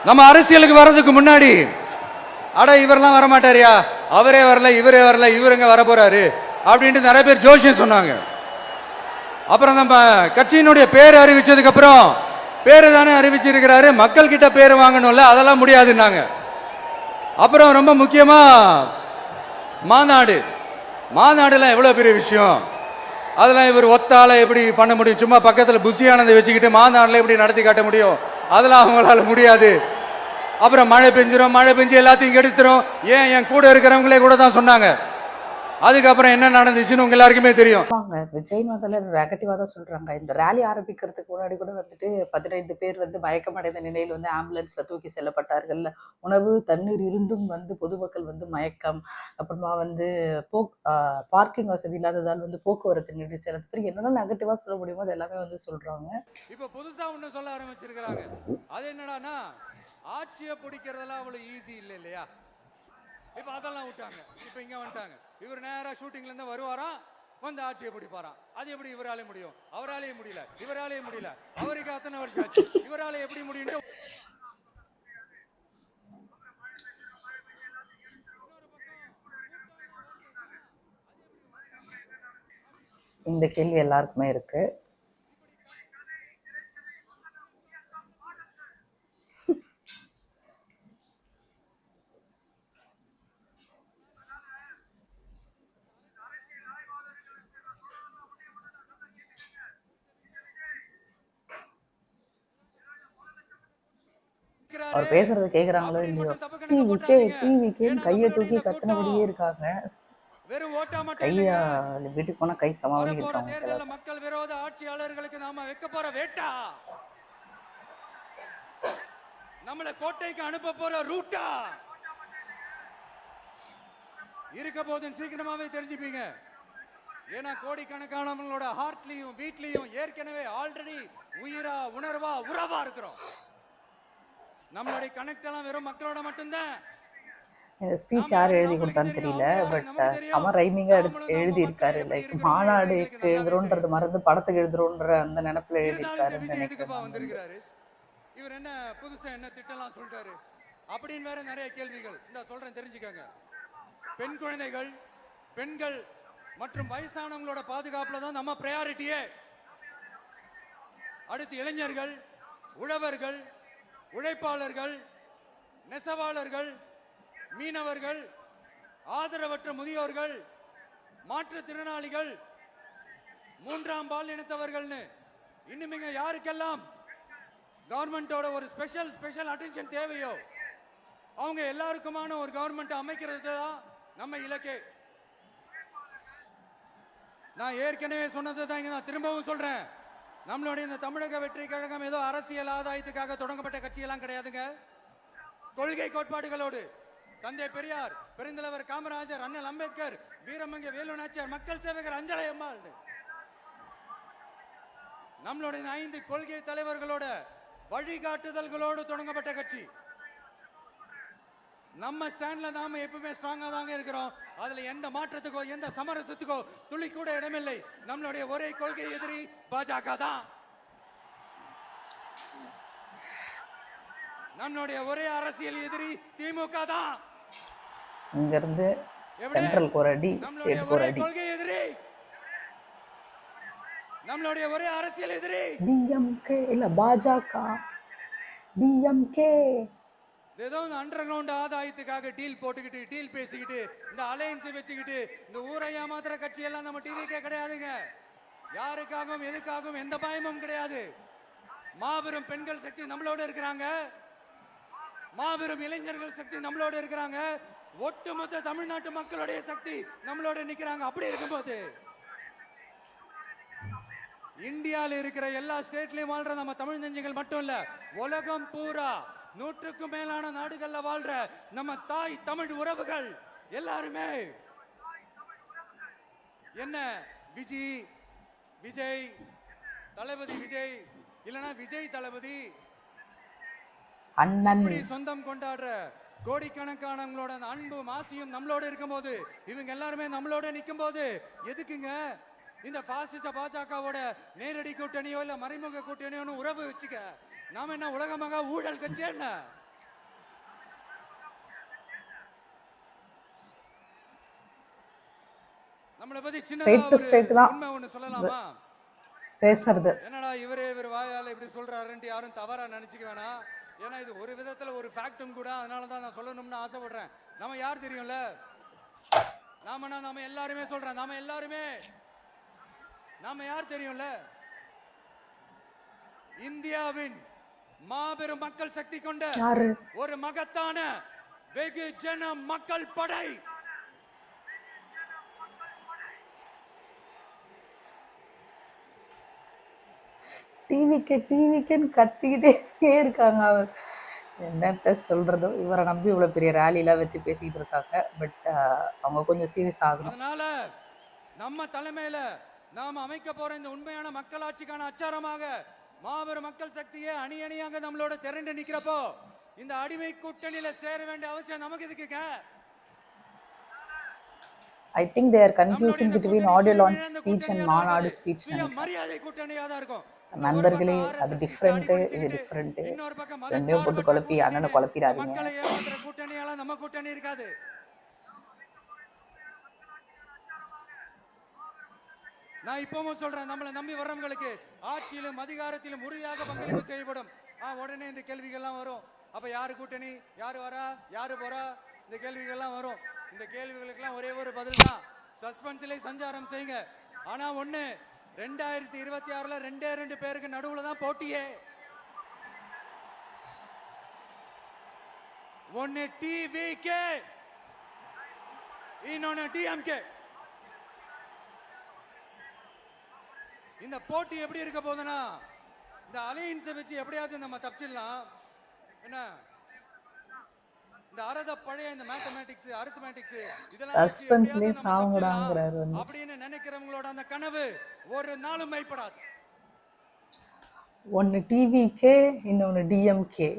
நம்ம அரசியலுக்கு வர்றதுக்கு முன்னாடி அட இவரெல்லாம் வரமாட்டாரியா, அவரே வரல, இவரே வரல, இவருங்க வர போறாரு அப்படின்ட்டு நிறைய பேர் ஜோஷியம் சொன்னாங்க. அப்புறம் நம்ம கட்சியினுடைய பேர் அறிவிச்சதுக்கு அப்புறம் பேரு தானே அறிவிச்சிருக்கிறாரு, மக்கள் கிட்ட பேர் வாங்கணும்ல, அதெல்லாம் முடியாதுன்னாங்க. அப்புறம் ரொம்ப முக்கியமா மாநாடுலாம் எவ்வளவு பெரிய விஷயம், அதெல்லாம் இவர் ஒத்தால எப்படி பண்ண முடியும், சும்மா பக்கத்தில் புஷியானதை வச்சுக்கிட்டு மாநாடுல எப்படி நடத்தி காட்ட முடியும், அதெல்லாம் அவங்களால முடியாது. அப்புறம் மழை பெஞ்சு எல்லாத்தையும் எடுத்துரும். ஏன் என் கூட இருக்கிறவங்களே கூட தான் சொன்னாங்க. அதுக்கப்புறம் என்ன நடந்துச்சுன்னு உங்க எல்லாருக்குமே தெரியும். விஜய் முதல்ல நெகட்டிவா தான் சொல்றாங்க. இந்த ரேலி ஆரம்பிக்கிறதுக்கு முன்னாடி கூட 15 பேர் மயக்கமடைந்த நிலையில் ஆம்புலன்ஸ்ல தூக்கி செல்லப்பட்டார்கள். உணவு தண்ணீர் இருந்தும் பொதுமக்கள் மயக்கம், அப்புறமா பார்க்கிங் வசதி இல்லாததால் போக்குவரத்து நெரிசல், அது பிறகு என்னென்ன நெகட்டிவா சொல்ல முடியுமோ அது எல்லாமே சொல்றாங்க. இப்ப புதுசா ஒண்ணு சொல்ல ஆரம்பிச்சிருக்காங்க. அது என்னடானா, ஆட்சியை பிடிக்கிறதெல்லாம் அவ்வளவு ஈஸி இல்லையா. இப்ப அதெல்லாம் விட்டாங்க. இப்ப இங்க வந்துட்டாங்க. இவர் நேரா ஷூட்டிங்ல இருந்து வருவாராம், வந்து ஆட்சியை பிடிப்பாராம். அது எப்படி இவராலே முடியும்? அவராலே முடியல, இவராலே முடியல. அவருக்கு அத்தனை வருஷம் ஆச்சு, இவராலே எப்படி முடியும்? இந்த கேள்வி எல்லாருக்குமே இருக்கு. அவர் பேசுறது கேக்குறாங்களோ இல்லையோ, டிவிக்கேன்னு கையை தூக்கி கத்தினபடியே இருக்காங்க. கையா வீட்டுக்கு போனா கை சமாளி இருக்காங்க. மக்கள் விரோத ஆட்சியாளர்களுக்கு நாம வைக்க போற வேட்டா, நம்மளை கோட்டைக்கு அனுப்ப போற ரூட்டா இருக்க போதுன்னு சீக்கிரமாவே தெரிஞ்சுப்பீங்க. ஏன்னா கோடிக்கணக்கானவங்களோட ஹார்ட்லயும் வீட்லயும் ஏற்கனவே ஆல்ரெடி உயிரா உணர்வா உறவா இருக்கிறோம். நம்மளுடைய கனெக்ட் எல்லாம் வெறும் மக்களோட மட்டும்தான். இந்த ஸ்பீச் யார் எழுதி கொடுத்தான்னு தெரியல, பட் சம ரைமிங்கா எழுதி இருக்காரு. லைக் மாநாடுக்கு எழுதுறோன்றது மறந்து படத்துக்கு எழுதுறோன்ற அந்த நினைப்புல எழுதி இருக்காருன்னு நினைக்கிறேன். இவர் என்ன புதுசா என்ன திட்டம்லாம் சொல்றாரு அப்படின்னு வேற நிறைய கேள்விகள் இந்த சொல்றேன், தெரிஞ்சுக்கங்க. பெண் குழந்தைகள், பெண்கள் மற்றும் வயசானவங்களோட பாதுகாப்புல தான் நம்ம பிரையாரிட்டியே. அடுத்து இளைஞர்கள், உழவர்கள், உழைப்பாளர்கள், நெசவாளர்கள், மீனவர்கள், ஆதரவற்ற முதியோர்கள், மாற்றுத்திறனாளிகள், மூன்றாம் பால் இனத்தவர்கள்னு இன்னும் யாருக்கெல்லாம் கவர்மெண்டோட ஒரு ஸ்பெஷல் அட்டென்ஷன் தேவையோ அவங்க எல்லாருக்குமான ஒரு கவர்மெண்ட் அமைக்கிறது தான் நம்ம இலக்கே. நான் ஏற்கனவே சொன்னதை தான் இங்க நான் திரும்பவும் சொல்றேன். நம்மளுடைய இந்த தமிழக வெற்றி கழகம் ஏதோ அரசியல் ஆதாயத்துக்காக தொடங்கப்பட்ட கட்சியெல்லாம் கிடையாதுங்க. கொள்கை கோட்பாடுகளோடு தந்தை பெரியார், பெருந்தலைவர் காமராஜர், அண்ணல் அம்பேத்கர், வீரமங்க வேலு நாச்சியார், மக்கள் சேவகர் அஞ்சலை அம்மாள், நம்மளுடைய 5 கொள்கை தலைவர்களோட வழிகாட்டுதல்களோடு தொடங்கப்பட்ட கட்சி. நம்ம ஸ்டாண்ட்ல நாம எப்பவுமே ஸ்ட்ராங்கா தாங்க இருக்கிறோம். அதுல எந்த மாற்றத்துக்கோ எந்த சமரசத்துக்கோ துளி கூட இடமில்லை. நம்மளுடைய ஒரே கொள்கை எதிரி பாஜக தான். நம்மளுடைய ஒரே அரசியல் எதிரி திமுக தான். இங்க இருந்து சென்ட்ரல் கோரடி, ஸ்டேட் கோரடி. கொள்கை எதிரி நம்மளுடைய ஒரே அரசியல் எதிரி டிஎம்கே இல்ல பாஜக. டிஎம்கே ஏதோ அண்டர் கிரவுண்ட் ஆதாயத்துக்காக டீல் போட்டுக்கிட்டு, டீல் பேசிக்கிட்டு, இந்த அலையன்ஸ் வச்சுக்கிட்டு இந்த ஊரை ஏமாத்துற கட்சி எல்லாம் நம்ம டிவிக்கே கிடையாதுங்க. யாருக்காகவும் எதுக்காகவும் எந்த பயமும் கிடையாது. மாபெரும் பெண்கள் சக்தி நம்மளோட இருக்கிறாங்க, மாபெரும் இளைஞர்கள் சக்தி நம்மளோட இருக்கிறாங்க, ஒட்டுமொத்த தமிழ்நாட்டு மக்களுடைய சக்தி நம்மளோட நிக்கிறாங்க. அப்படி இருக்கும்போது இந்தியாவில் இருக்கிற எல்லா ஸ்டேட்லயும் வாழ்ற நம்ம தமிழ் நெஞ்சங்கள் மட்டும் இல்ல, உலகம் பூரா 100க்கும் மேலான நாடுகள்ல வாழ்ற நம்ம தாய் தமிழ் உறவுகள் எல்லாருமே என்ன விஜய் தளபதி விஜய் இல்லனா விஜய் தளபதி அண்ணன் சொந்தம் கொண்டாடுற கோடிக்கணக்கானவங்களோட அன்பு மாசியும் நம்மளோட இருக்கும் போது, இவங்க எல்லாருமே நம்மளோட நிற்கும் போது எதுக்குங்க இந்த பாசிச பாஜகவோட நேரடி கூட்டணியோ இல்ல மறைமுக கூட்டணியோ உறவு வச்சுக்க? நாம என்ன உலகமாக ஊழல் கட்சி? என்ன நம்மளை பத்தி சின்னதா ஸ்ட்ரெயிட் டு ஒரு ஸ்ட்ரெயிட் தான் உண்மை ஒண்ணு சொல்லலாமா? பேசுறது. என்னடா இவர் வாயால இப்படி சொல்றாருன்ட்டு யாரும் தவறா நினைச்சுக்க வேணாம். ஏன்னா இது ஒரு விதத்துல ஒரு ஃபேக்டும் கூட. அதனால தான் நான் சொல்லணும்னு ஆசைப்படுறேன். நம்ம யார் தெரியும்ல? நாம எல்லாருமே சொல்றேன். நாம யார் தெரியும்ல? இந்தியாவின் மாபெரும் மக்கள் சக்தி கொண்ட யாரு? ஒரு மகத்தான வெகுஜன மக்கள் படை. டிவிக்கேன்னு கத்திக்கிட்டே இருக்காங்க. அவர் என்னத்த சொல்றதோ, இவரை நம்பி இவ்வளவு பெரிய ரேலிலாம் வச்சு பேசிக்கிட்டு இருக்காங்க. பட் அவங்க கொஞ்சம் சீரியஸ் ஆகணும். அதனால நம்ம தலைமையில நாம அமைக்க போற இந்த உண்மையான மக்களாட்சிக்கான அச்சாரமாக மாபெரும் மக்கள் சக்தியே அணி அணியாக நம்மளோட திரண்டு நிக்கிறப்போ இந்த அடிமை கூட்டணியில சேர வேண்டிய அவசியம் நமக்கு இருக்குங்க. I think they are confusing between audio launch speech and மாநாடு ஸ்பீச். மரியாதை கூட்டணியா தான் இருக்கும். நண்பர்களே, அது டிஃப்ரெண்ட், இது டிஃப்ரெண்ட். ரெண்டையும் போட்டு குழப்பி அண்ணனை குழப்பிடாதீங்க. மக்களை ஏமாத்துற கூட்டணியால நம்ம கூட்டணி இருக்காது. நான் இப்பவும் சொல்றேன், நம்மளை நம்பி வர்றவங்களுக்கு ஆட்சியிலும் அதிகாரத்திலும் உறுதியாக பங்களிப்பு செய்யப்படும். உடனே இந்த கேள்விகள்லாம் வரும். அப்ப யாரு கூட்டணி, யாரு வரா, யாரு போறா, இந்த கேள்விகள்லாம் வரும். இந்த கேள்விகளுக்கெல்லாம் ஒரே ஒரு பதில் தான், சஸ்பென்ஸ்ல சஞ்சாரம் செய்யுங்க. ஆனா ஒண்ணு, 2026ல 2 பேருக்கு நடுவுல தான் போட்டியே. ஒன்னு டிவிகே, இன்னொன்னு டிஎம்கே. இந்த போட்டி எப்படி இருக்க போகுதுன்னா, இந்த அலையன்ஸை வச்சு எப்படியாவது நம்ம தப்பிச்சிடலாம். என்ன இந்த அறத பழைய இந்த மேத்தமேட்டிக்ஸ், அரித்மெட்டிக்ஸ் இதெல்லாம் சஸ்பென்ஸ்லயே சாவங்கடாங்கறாரு அப்படின்னு நினைக்கிறவங்களோட அந்த கனவு ஒரு நாளும் மைப்படாது. ஒன்னு டிவிகே, இன்னொன்னு டிஎம்கே.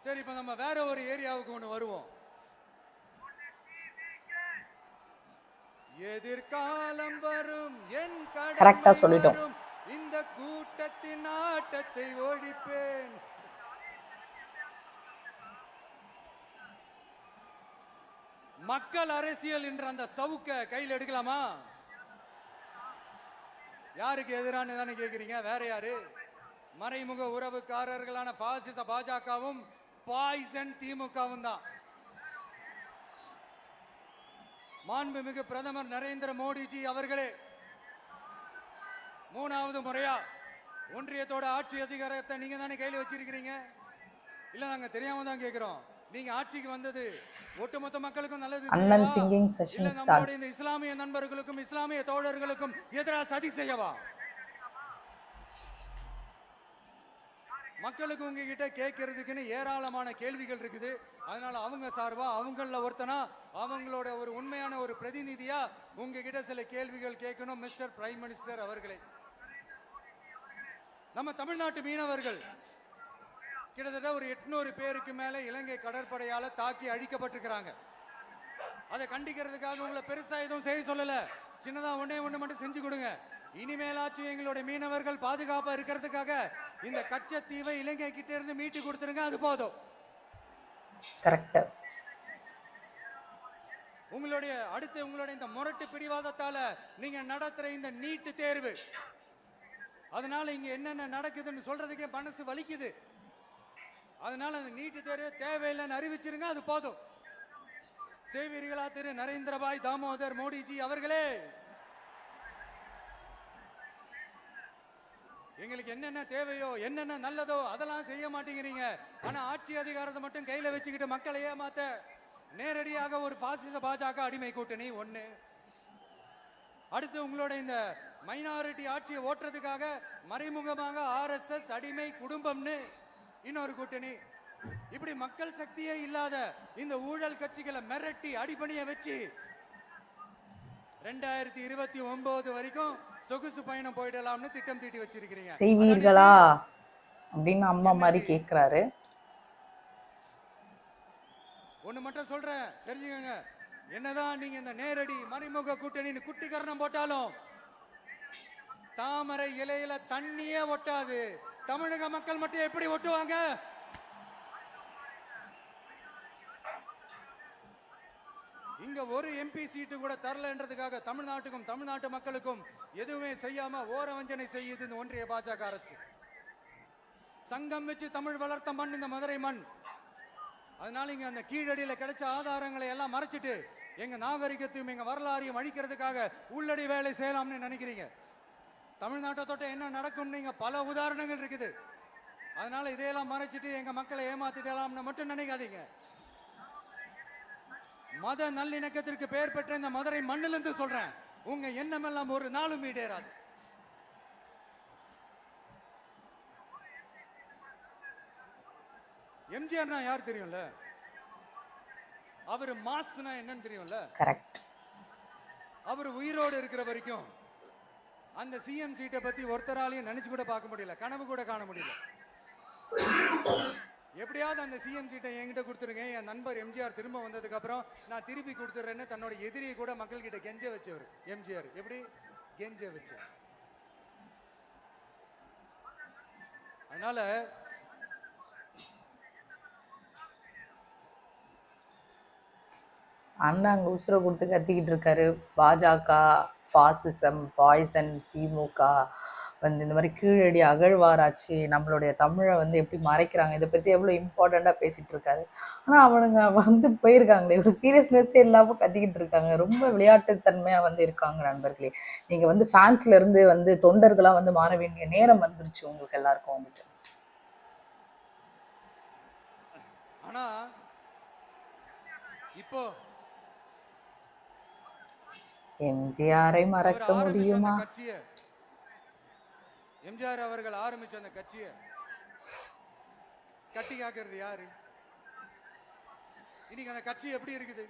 சரி, இப்ப நம்ம வேற ஒரு ஏரியாவுக்கு ஒன்று வருவோம். எதிர்காலம் வரும் என் கரெக்டா சொல்லிட்டோம். இந்த கூட்டத்தின் ஆட்டத்தை ஒழிப்பேன். மக்கள் அரசியல் என்ற அந்த சவுக்க கையில் எடுக்கலாமா? யாருக்கு எதிரான தானே கேக்குறீங்க? வேற யாரு? மறைமுக உறவுக்காரர்களான பாசிச பாஜகவும் பாய்சன் திமுகவும் தான். மாண்புமிகு பிரதமர் நரேந்திர மோடிஜி அவர்களே 3வது முறையா ஒன்றியத்தோட ஆட்சி அதிகாரத்தை நீங்க தானே கையில வச்சிருக்கிறீங்க. இல்ல, நாங்க தெரியாம தான் கேக்குறோம். நீங்க ஆட்சிக்கு வந்தது ஒட்டுமொத்த மக்களுக்கும் நல்லது, அண்ணன் சிங்கிங் செஷன் ஸ்டார்ட்ஸ். இந்த இஸ்லாமிய நண்பர்களுக்கும் இஸ்லாமிய தோழர்களுக்கும் எதிராக சதி செய்யவா? மக்களுக்கு உங்ககிட்ட கேட்கறதுக்குன்னு ஏராளமான கேள்விகள் இருக்குது. அதனால அவங்க சார்பா, அவங்கள ஒருத்தனா, அவங்களோட ஒரு உண்மையான ஒரு பிரதிநிதியா உங்ககிட்ட சில கேள்விகள் கேட்கணும். மிஸ்டர் பிரைம் மினிஸ்டர் அவர்களே, நம்ம தமிழ்நாட்டு மீனவர்கள் கிட்டத்தட்ட ஒரு 800 பேருக்கு மேல இலங்கை கடற்படையால தாக்கி அழிக்கப்பட்டிருக்கிறாங்க. அதை கண்டிக்கிறதுக்காக உங்களை பெருசா எதுவும் செய்ய சொல்லல. சின்னதா ஒண்ணு மட்டும் செஞ்சு கொடுங்க. இனிமேலாச்சும் எங்களுடைய மீனவர்கள் பாதுகாப்பா இருக்கிறதுக்காக இந்த கச்சத்தீவை இலங்கை கிட்ட இருந்து மீட்டு கொடுத்துருங்க, அது போதும். கரெக்ட். உங்களுடைய இந்த முரட்டு பிடிவாதத்தால நீங்க நடத்துற இந்த நீட்டு தேர்வு, அதனால இங்க என்னென்ன நடக்குதுன்னு சொல்றதுக்கே மனசு வலிக்குது. அதனால அந்த நீட்டு தேர்வு தேவையில்லைன்னு அறிவிச்சிருங்க, அது போதும். செய்வீர்களா திரு நரேந்திரபாய் தாமோதர் மோடிஜி அவர்களே? எங்களுக்கு என்னென்ன தேவையோ, என்னென்ன நல்லதோ அதெல்லாம் செய்ய மாட்டேங்கிறீங்க. ஆனா ஆட்சி அதிகாரத்தை மட்டும் கையில வச்சுக்கிட்டு மக்களை ஏமாத்த நேரடியாக ஒரு பாசிச பாஜக அடிமை கூட்டணி ஒண்ணு. அடுத்து உங்களோட இந்த மைனாரிட்டி ஆட்சியை ஓட்டுறதுக்காக மறைமுகமாக RSS அடிமை குடும்பம்னு இன்னொரு கூட்டணி. இப்படி மக்கள் சக்தியே இல்லாத இந்த ஊழல் கட்சிகளை மிரட்டி அடிபணிய வச்சு 2029 வரைக்கும் சொகுசு பயணம் போயிடலாம்னு திட்டம் தீட்டி வச்சிருக்கீங்க. செய்வீர்களா அப்படின்னு அம்மா மாதிரி கேக்குறாரு. ஒண்ணு மட்டும் சொல்றேன், தெரிஞ்சுக்கங்க. என்னதான் நீங்க இந்த நேரடி மறைமுக கூட்டணி குட்டிகரணம் போட்டாலும் தாமரை இலையில தண்ணியே ஒட்டாது. தமிழக மக்கள் மட்டும் எப்படி ஒட்டுவாங்க? இங்க ஒரு எம்பி சீட்டு கூட தரலன்றதுக்காக தமிழ்நாட்டுக்கும் தமிழ்நாட்டு மக்களுக்கும் எதுவுமே செய்யாம ஓரவஞ்சனை செய்யுது இந்த ஒன்றிய பாஜக அரசு. சங்கம் வச்சு தமிழ் வளர்த்த மண் இந்த மதுரை மண். அதனால இங்க அந்த கீழடியில கிடைச்ச ஆதாரங்களை எல்லாம் மறைச்சிட்டு எங்க நாகரிகத்தையும் எங்க வரலாறையும் அழிக்கிறதுக்காக உள்ளடி வேலை செய்யலாம்னு நினைக்கிறீங்க. தமிழ்நாட்டை தொட்ட என்ன நடக்கும் நீங்க பல உதாரணங்கள் இருக்குது. அதனால இதையெல்லாம் மறைச்சிட்டு எங்க மக்களை ஏமாத்திடலாம்னு மட்டும் நினைக்காதீங்க. மத நல்லிணக்கத்திற்கு பெயர் பெற்ற இந்த மதுரை மண்ணிலிருந்து சொல்றேன், உங்க எண்ணமெல்லாம் ஒரு நாளும் ஈடேறாது. எம்ஜிஆர்னா யார் தெரியும்ல? அவர் மாஸ்னா என்னன்னு தெரியும்ல? கரெக்ட். அவர் உயிரோடு இருக்கிற வரைக்கும் அந்த சிஎம் சீட்டை பத்தி ஒருத்தராலையும் நினைச்சு கூட பார்க்க முடியல, கனவு கூட காண முடியல. எப்படியாவது அந்த சிஎம் சீட்டை என்கிட்ட கொடுத்துருங்க, என் நண்பர் எம்ஜிஆர் திரும்ப வந்ததுக்கு அப்புறம் நான் திருப்பி கொடுத்துறேன்னு தன்னோட எதிரியை கூட மக்கள் கிட்ட கெஞ்ச வச்சவர் எம்ஜிஆர். எப்படி கெஞ்ச வச்சார்? அதனால அண்ணா அங்க உசுரை கொடுத்து கத்திக்கிட்டு இருக்காரு. பாஜக ஃபாசிசம், பாய்சன், திமுக வந்து இந்த மாதிரி கீழடி அகழ்வாராய்ச்சி நம்மளுடைய தமிழை வந்து எப்படி மறைக்கிறாங்க, இதை பற்றி எவ்வளோ இம்பார்ட்டண்ட்டாக பேசிகிட்டு இருக்காரு. ஆனால் அவனுங்க வந்து போயிருக்காங்களே, ஒரு சீரியஸ்னஸே இல்லாமல் கத்திக்கிட்டு இருக்காங்க. ரொம்ப விளையாட்டுத்தன்மையாக வந்து இருக்காங்க நண்பர்களே. நீங்கள் வந்து ஃபேன்ஸ்லேருந்து வந்து தொண்டர்களாக வந்து மாற வேண்டிய நேரம் வந்துருச்சு உங்களுக்கு எல்லாருக்கும் வந்துட்டு. ஆனால் இப்போ எம்ஜிஆரை மறக்க முடியுமா? எம்ஜிஆர் அவர்கள் ஆரம்பிச்ச அந்த கட்சியை கட்டி காக்கிறது யாரு? இன்னைக்கு அந்த கட்சி எப்படி இருக்குது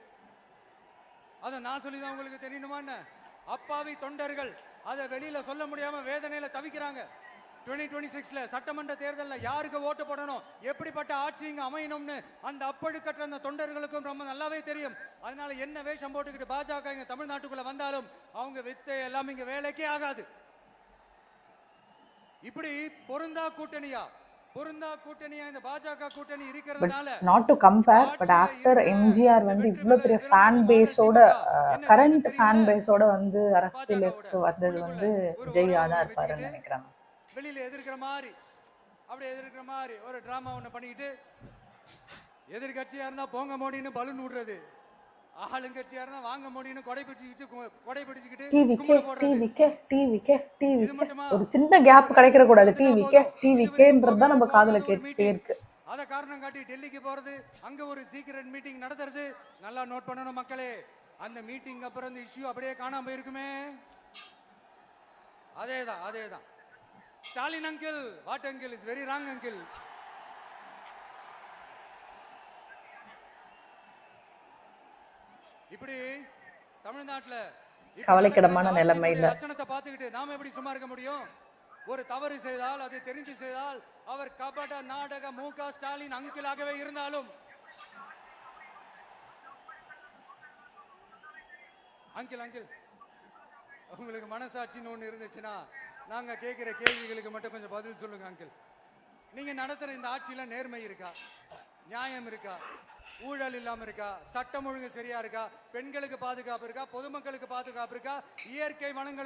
அதை நான் சொல்லிதான் உங்களுக்கு தெரியணுமா? அப்பாவி தொண்டர்கள் அதை வெளியில சொல்ல முடியாம வேதனையில தவிக்கிறாங்க. 2026 சட்டமன்ற தேர்தலில் யாருக்கு ஓட்டு போடணும், எப்படிப்பட்ட ஆட்சி இங்க அமையணும்னு அந்த அப்பழுக்கற்ற அந்த தொண்டர்களுக்கும் ரொம்ப நல்லாவே தெரியும். அதனால என்ன வேஷம் போட்டுக்கிட்டு பாஜக இங்க தமிழ்நாட்டுக்குள்ள வந்தாலும் அவங்க வித்தை எல்லாம் இங்க வேலைக்கே ஆகாது. இப்படி பொருந்தா கூட்டணியா இந்த பாஜக கூட்டணி இருக்கிறதுனால not to compare, but after MGR வந்து இவ்வளவு பெரிய ஃபேன் பேஸோட, கரண்ட் ஃபேன் பேஸோட வந்து அரசியலுக்கு வந்தது வந்து விஜயா தான் இருப்பாருன்னு நினைக்கிறேன். வெளியில எதிர்க்கிற மாதிரி அப்படியே எதிர்க்கிற மாதிரி ஒரு டிராமா ஒண்ணு பண்ணிக்கிட்டு, எதிர்கட்சியா இருந்தா போங்க மோடின்னு பலூன் விடுறது, ஆளுங்கட்சியா இருந்தா வாங்க மோடின்னு கொடை பிடிச்சுக்கிட்டு ஒரு சின்ன கேப் கிடைக்கிற கூடாது. டிவிக்கேன்றதுதான் நம்ம காதுல கேட்டுட்டே இருக்கு. அத காரணம் காட்டி டெல்லிக்கு போறது, அங்க ஒரு சீக்ரெட் மீட்டிங் நடத்துறது. நல்லா நோட் பண்ணணும் மக்களே, அந்த மீட்டிங் அப்புறம் இந்த இஷ்யூ அப்படியே காணாம போயிருக்குமே. அதேதான் Stalin uncle, what uncle is very wrong uncle. இப்படி தமிழ்நாட்டுல கவலைக்கிடமான நிலைமையில லட்சணத்தை பார்த்துக்கிட்டு நாம எப்படி சும்மா இருக்க முடியும்? ஒரு தவறு செய்தால், அதை தெரிந்து செய்தால், அவர் கபட நாடக மு.க. ஸ்டாலின் அங்கிளாகவே இருந்தாலும், அங்கிள் உங்களுக்கு மனசாட்சின்னு ஒண்ணு இருந்துச்சுன்னா நாங்க கேட்கிற கேள்விகளுக்கு மட்டும் கொஞ்சம் பதில் சொல்லுங்க அங்கிள். நீங்க நடத்துற இந்த ஆட்சியில நேர்மை இருக்கா, நியாயம் இருக்கா, ஊழல் இல்லாம இருக்கா, சட்டம் ஒழுங்கு சரியா இருக்கா, பெண்களுக்கு பாதுகாப்பு இருக்கா, பொதுமக்களுக்கு பாதுகாப்பு இருக்கா, இயற்கை வளங்கள்